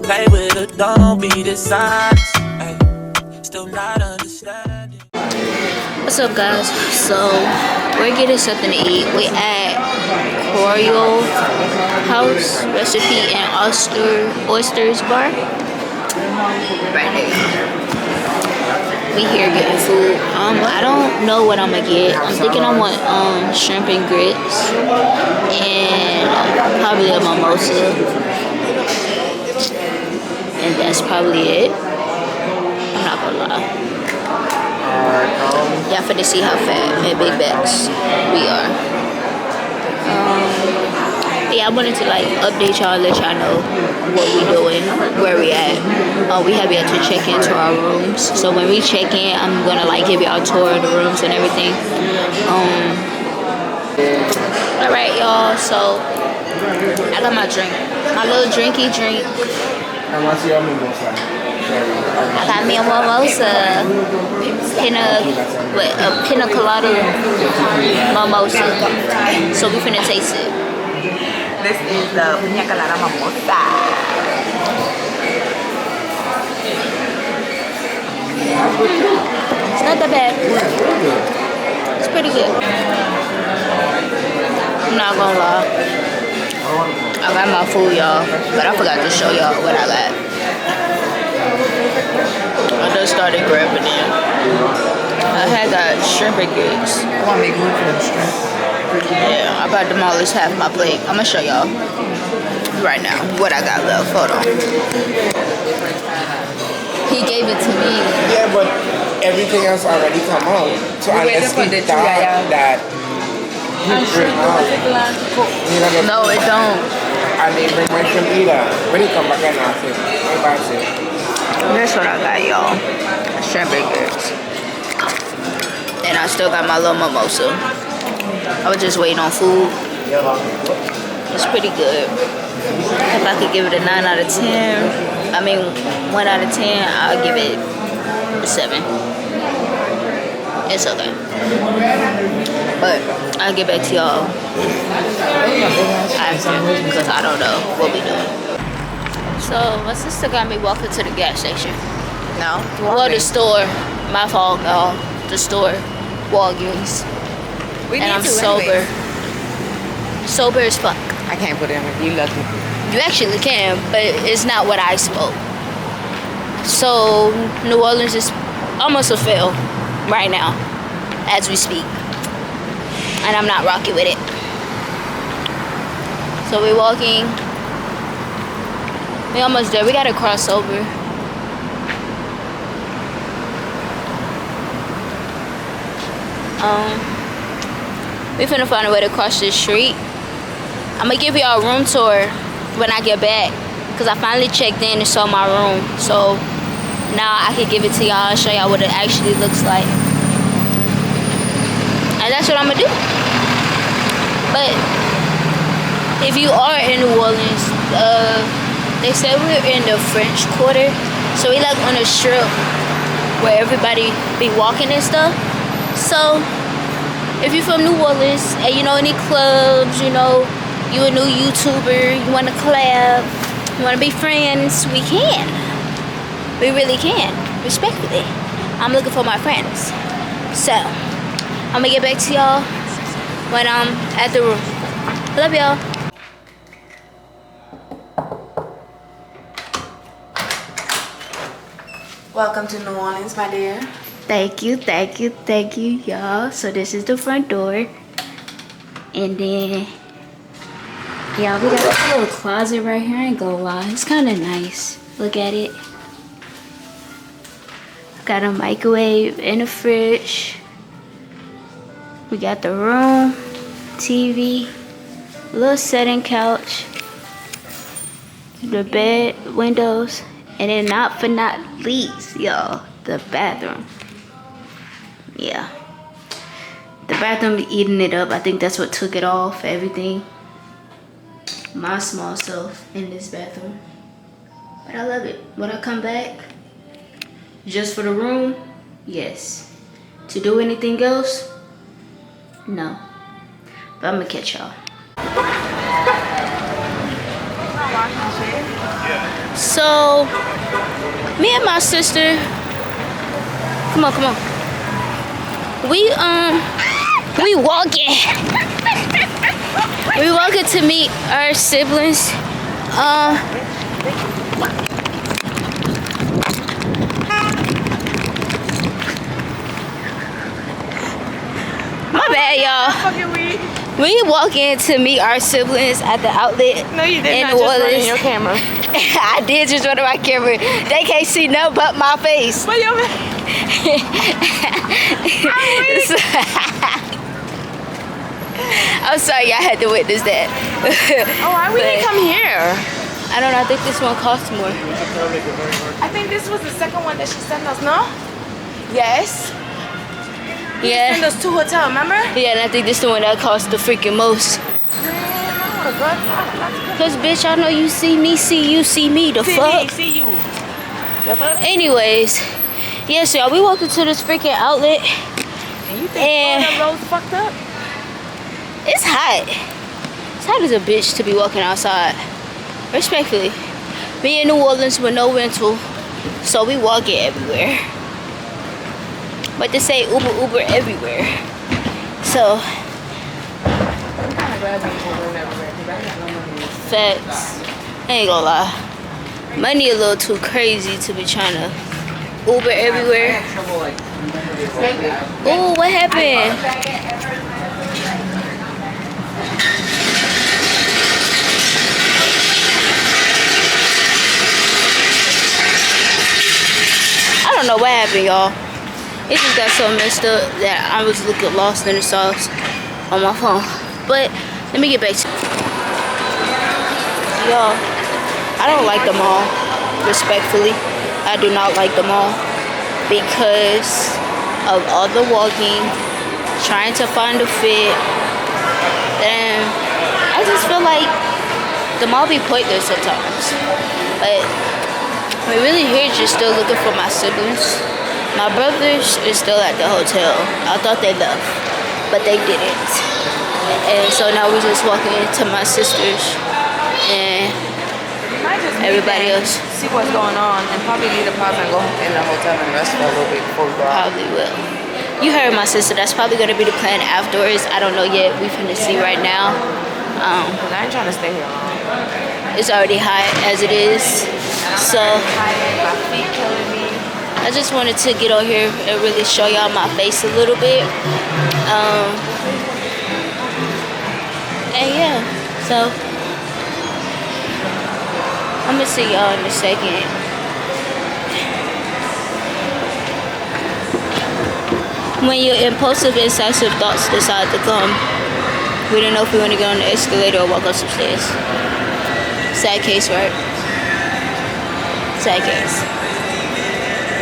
don't play with her, don't be dishonest. Ay, still not understanding. What's up, guys? So we're getting something to eat. We at Royal House Recipe and Oysters Bar. Right there. We here getting food. I don't know what I'm gonna get. I'm thinking I want shrimp and grits and probably a mimosa. And that's probably it. I'm not gonna lie. Y'all finna see how fat and big bags we are. Yeah, I wanted to like update y'all, let y'all know what we doing, where we at. We have yet to check into our rooms, so when we check in, I'm gonna like give y'all a tour of the rooms and everything. All right, y'all. So I got my drink, my little drinky drink. I got me a mimosa, a pina colada mimosa. So we finna taste it. This is the pina colada mimosa. It's not that bad. It's pretty good. I'm not gonna lie. I got my food, y'all, but I forgot to show y'all what I got. I just started grabbing it. I had got shrimp and grits. I want to make room for the shrimp. Yeah, I about to demolish half my plate. I'm gonna show y'all right now what I got left. Hold on. He gave it to me. Yeah, but everything else already come out. So unless he thought that no, it don't. I didn't bring my shrimp either. When he come back and ask him, That's what I got, y'all. Shrimp and grits. And I still got my little mimosa. I was just waiting on food. It's pretty good. If I could give it a 9 out of 10, I mean 1 out of 10, I'll give it a 7. It's okay. But I'll get back to y'all after, because I don't know what we doing. So my sister got me walking to the gas station. No? Well, the store. My fault, y'all. The store. Walgreens. And I'm sober. Sober as fuck. I can't put it in. You lucky. You actually can, but it's not what I smoke. So New Orleans is almost a fail right now, as we speak. And I'm not rocking with it. So we're walking. We almost there. We gotta cross over. We finna find a way to cross this street. I'm gonna give y'all a room tour when I get back, because I finally checked in and saw my room. So now I can give it to y'all and show y'all what it actually looks like. And that's what I'm gonna do. But if you are in New Orleans, they said we're in the French Quarter. So we like on a strip where everybody be walking and stuff. So if you're from New Orleans and you know any clubs, you know, you a new YouTuber, you want to collab, you want to be friends, we can. We really can, respectfully. I'm looking for my friends. So, I'm going to get back to y'all when I'm at the room. Love y'all. Welcome to New Orleans, my dear. Thank you, y'all. So this is the front door. And then, yeah, we got a little closet right here. I ain't gonna lie. It's kind of nice. Look at it. Got a microwave and a fridge. We got the room, TV, little setting couch, the bed, windows, and then not least, y'all, the bathroom. Yeah. The bathroom eating it up. I think that's what took it off, everything. My small self in this bathroom. But I love it. When I come back, just for the room, yes. To do anything else, no. But I'm gonna catch y'all. So, me and my sister, come on. We walking. We walking to meet our siblings. My bad, y'all. We walking to meet our siblings at the outlet. No, you did in not New just run in Orleans. your camera. I did just run in my camera. They can't see nothing but my face. But your I'm sorry, y'all had to witness that. Oh, why we didn't come here? I don't know. I think this one costs more. I think this was the second one that she sent us, no? Yes. Send Yeah. us to hotel, remember? Yeah, and I think this the one that costs the freaking most. Cause bitch, I know you see me, see me. The fuck. See you. Anyways, yes, y'all. We walked into this freaking outlet. And you think all them roads fucked up? It's hot. It's hot as a bitch to be walking outside. Respectfully. Me in New Orleans with no rental, so we walking everywhere. But they say Uber everywhere. So, facts. I ain't gonna lie. Money a little too crazy to be trying to Uber everywhere. Ooh, what happened? I don't know what happened, y'all. It just got so messed up that I was looking lost in the sauce on my phone. But let me get back to y'all. I don't like the mall, respectfully. I do not like the mall because of all the walking, trying to find a fit, and I just feel like the mall be pointless sometimes. But we're really here just still looking for my siblings. My brothers is still at the hotel. I thought they left, but they didn't. And so now we're just walking into my sisters and everybody else. See what's going on and probably need a pause and go in the hotel and rest for a little bit before we go out. Probably will. You heard my sister. That's probably going to be the plan afterwards. I don't know yet. We finna see right now. Cause I ain't trying to stay here long. It's already hot as it is. So My feet killing me. I just wanted to get on here and really show y'all my face a little bit. And yeah, so I'm gonna see y'all in a second. When your impulsive, incisive thoughts decide to come, we don't know if we want to get on the escalator or walk up some stairs. Sad case, right? Sad case.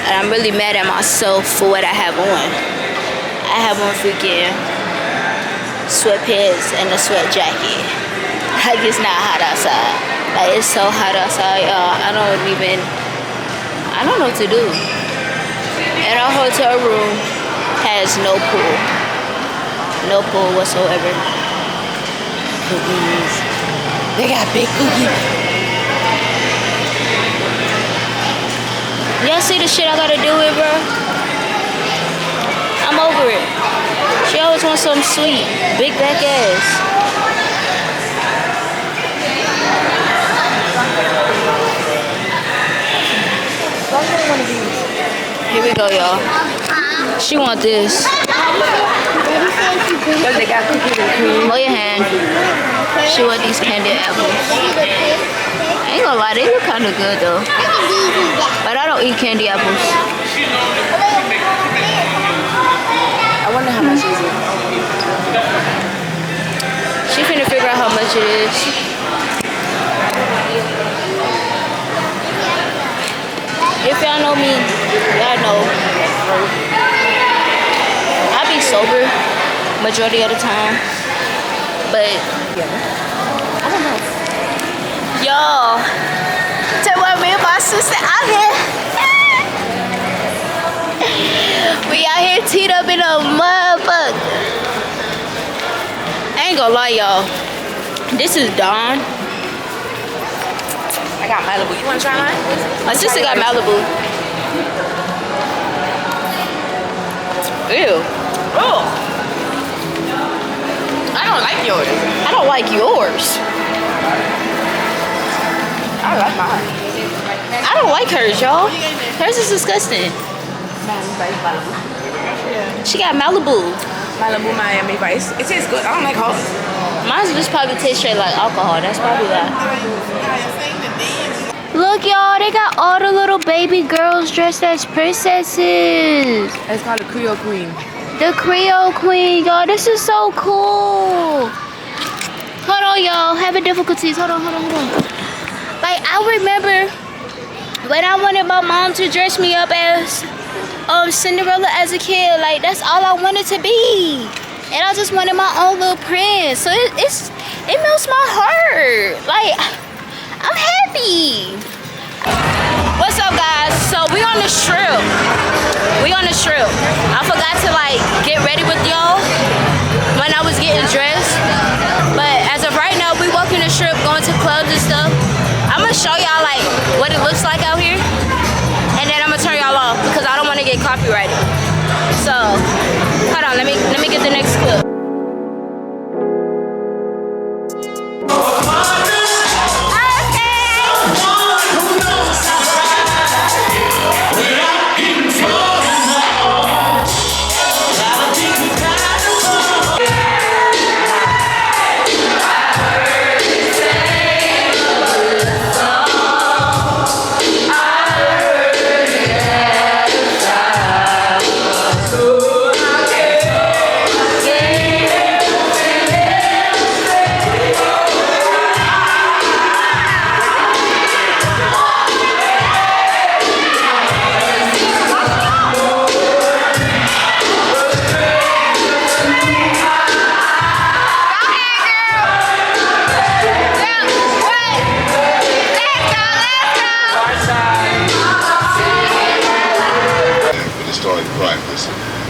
And I'm really mad at myself for what I have on. I have on freaking sweatpants and a sweat jacket. Like, it's not hot outside. Like, it's so hot outside, y'all. I don't know what to do. And our hotel room has no pool. No pool whatsoever. Cookies. They got big cookies. Y'all see the shit I gotta deal with, bro? I'm over it. She always wants something sweet. Big back ass. Here we go, y'all. She want this. Because they got cookies and cream. Hold your hand. She want these candied apples. I ain't gonna lie, they look kind of good though. But I don't eat candy apples. I wonder how much is it? She finna figure out how much it is. If y'all know me, y'all know. I be sober majority of the time. But I don't know. Y'all, tell what me and my sister out here. We out here teed up in a motherfucker. I ain't gonna lie, y'all. This is dawn. I got Malibu. You want to try mine? My sister got Malibu. Ew. Oh. I don't like yours. I don't like yours. I like mine. I don't like hers, y'all. Hers is disgusting. She got Malibu. Malibu Miami Vice. It tastes good. I don't like hers. Mine just probably tastes straight like alcohol. That's probably that. Look, y'all, they got all the little baby girls dressed as princesses. It's called the Creole Queen. The Creole Queen, y'all. This is so cool. Hold on, y'all. Having difficulties. Hold on. Like, I remember when I wanted my mom to dress me up as Cinderella as a kid. Like, that's all I wanted to be. And I just wanted my own little prince. So it melts my heart. Like, I'm happy. What's up, guys? So we on the strip. I forgot to like get ready with y'all when I was getting dressed. But as of right now, we walking the strip, going to clubs and stuff. I'm gonna show y'all like what it looks like out here, and then I'm gonna turn y'all off because I don't want to get copyrighted. So hold on, let me get the next clip.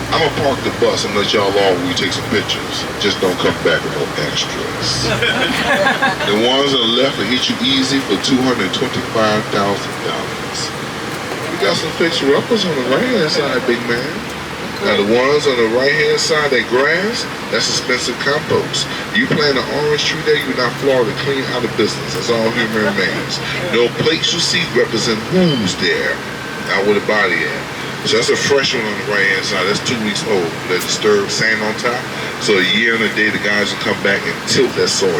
I'm gonna park the bus and let y'all all we take some pictures. Just don't come back with no extras. The ones on the left will hit you easy for $225,000. We got some fixer-uppers on the right-hand side, big man. Now the ones on the right-hand side, that grass, that's expensive compost. You plant an orange tree there, you're not Florida, clean out of business. That's all human remains. No plates you see represent who's there, not where the body at. So that's a fresh one on the right-hand side. That's 2 weeks old. That disturbed sand on top. So a year and a day, the guys will come back and tilt that soil.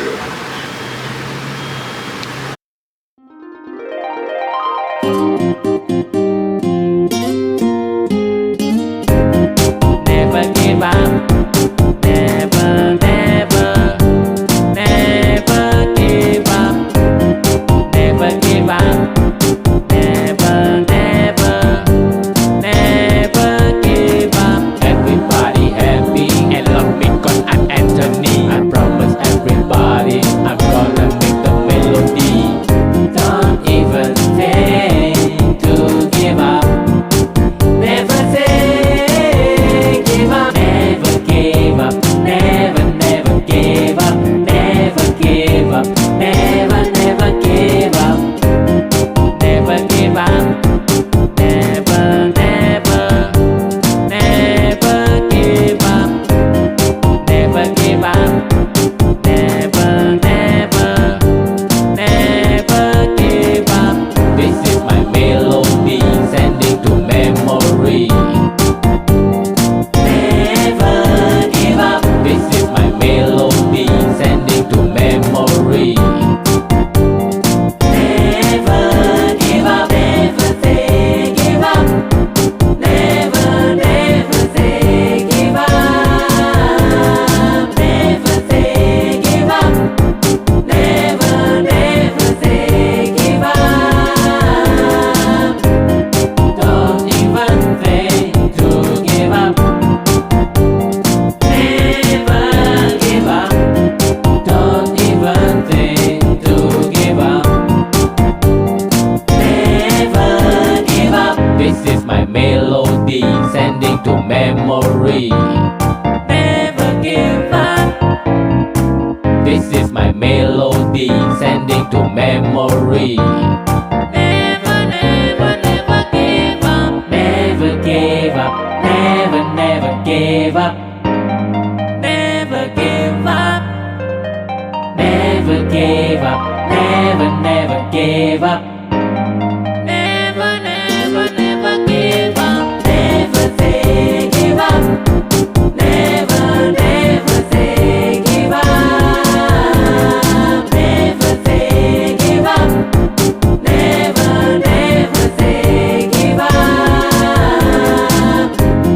Never give up. Never, never, never give up. Never give up. Never, never. Never give up. Everybody happy and love me 'cause I'm Anthony. I promise everybody I'm gonna make the melody. Don't even think to give up. Never say give up. Never give up. Never, never give up. Never give up. Never, never give up. Never give up. Never, never, never give up. Never give up. Never, never, never give up. This is my melody sending to memory. Never give up. This is my melody sending to memory. Never give up. Never say give up. Never, never say give up. Never say give up. Never, never say give up. Don't even think to give up. Never give up. Don't even think to give up. Never give up. This is my melody sending to memory. Never give up. This is my melody sending to memory. gave up, never, never gave up. Never, never, never give up. Never say give up. Never, never say give up. Never say give up. Never, never say give up.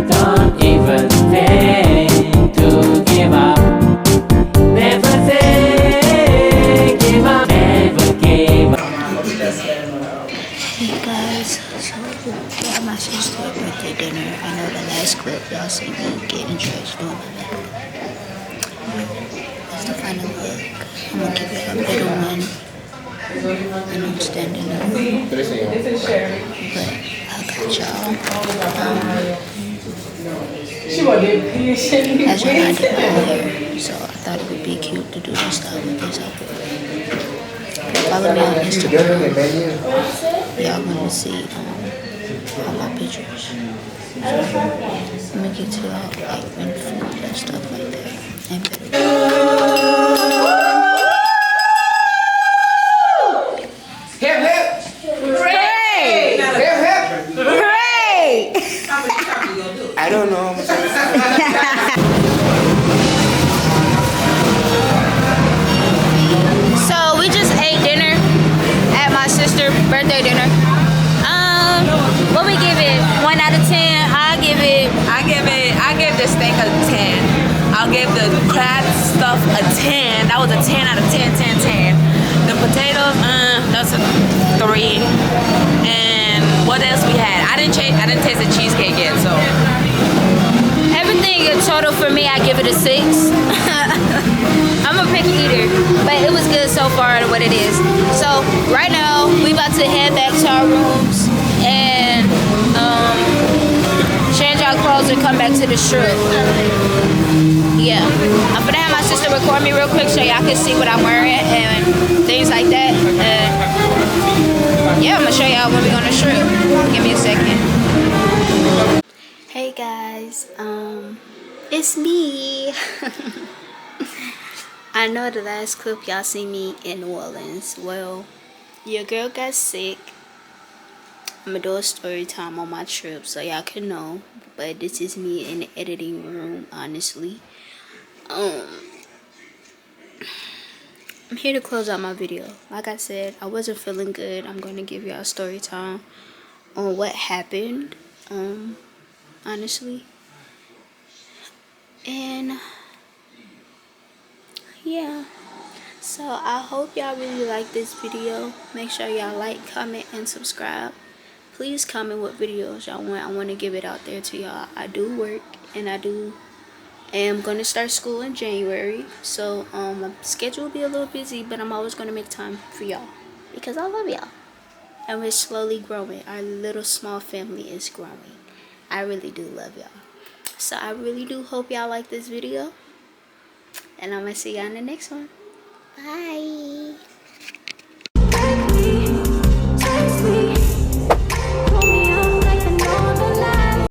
Don't even think to give up. Never say give up. Never give up. Hey guys, so yeah, my sister's birthday dinner. I know the last clip y'all see me getting dressed doing my makeup. That's the final look. I'm gonna keep it a little one. And I'm standing up. But I got y'all. As y'all know, I did my hair, so I thought it would be cute to do this style with this outfit. Follow me on Instagram. Y'all gonna see all my pictures. So, let me get to y'all like when food and stuff like that. And Hip hip. Hooray! Hip hip. Hooray! I don't know. so we just ate dinner at my sister's birthday dinner. What we give it? 1 out of 10. I give this steak a 10. I'll give the crab stuff a 10. That was a 10 out of 10, 10, 10. The potatoes, that's a 3. And what else we had? I didn't taste the cheesecake yet, so everything in total for me, I give it a 6. I'm a picky eater, but it was good so far to what it is. So right now we about to head back to our rooms and change our clothes and come back to the strip. Yeah, I'm gonna have my sister record me real quick so y'all can see what I'm wearing and things like that. Yeah, I'm gonna show y'all when we go to the strip. Give me a second. Hey guys, it's me. I know the last clip y'all see me in New Orleans. Well, your girl got sick. I'm gonna do a story time on my trip so y'all can know. But this is me in the editing room, honestly. I'm here to close out my video. Like I said, I wasn't feeling good. I'm gonna give y'all a story time on what happened. Honestly. And yeah, so I hope y'all really like this video. Make sure y'all like, comment, and subscribe. Please comment what videos y'all want. I want to give it out there to y'all. I do work and I am going to start school in January, so my schedule will be a little busy, but I'm always going to make time for y'all because I love y'all and we're slowly growing. Our little small family is growing. I really do love y'all. So I really do hope y'all like this video. And I'm going to see y'all in the next one. Bye.